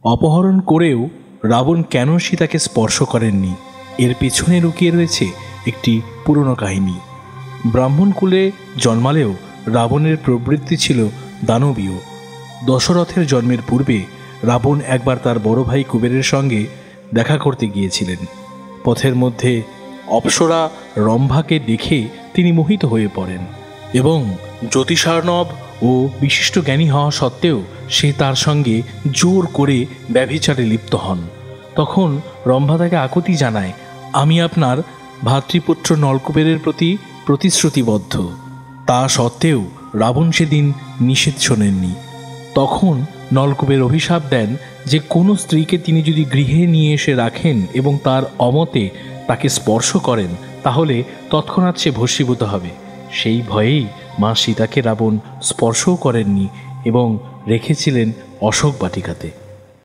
অপহরণ করেও রাবণ কেন সীতাকে স্পর্শ করেননি, এর পেছনে লুকিয়ে রয়েছে একটি পুরনো কাহিনী। ব্রাহ্মণ কুলে জন্মালেও রাবণের প্রবৃত্তি ছিল দানবীয়। দশরথের জন্মের পূর্বে রাবণ একবার তার বড় ভাই কুবেরের সঙ্গে দেখা করতে গিয়েছিলেন। পথের মধ্যে অপ্সরা রম্ভাকে দেখে তিনি মোহিত হয়ে পড়েন এবং জ্যোতিষার্ণব ও বিশিষ্ট জ্ঞানী হওয়া সত্ত্বেও সে তার সঙ্গে জোর করে ব্যভিচারে লিপ্ত হন। তখন রম্ভা তাকে আকুতি জানায়, আমি আপনার ভাতৃপুত্র নলকুবেরের প্রতি প্রতিশ্রুতিবদ্ধ। তা সত্ত্বেও রাবণ সেদিন নিষেধ শোনেননি। তখন নলকুবের অভিশাপ দেন যে কোনো স্ত্রীকে তিনি যদি গৃহে নিয়ে এসে রাখেন এবং তার অমতে তাকে স্পর্শ করেন তাহলে তৎক্ষণাৎ সে ভস্মীভূত হবে। সেই ভয়েই মা সীতাকে রাবণ স্পর্শও করেননি এবং রেখেছিলেন অশোক বাটিকাতে।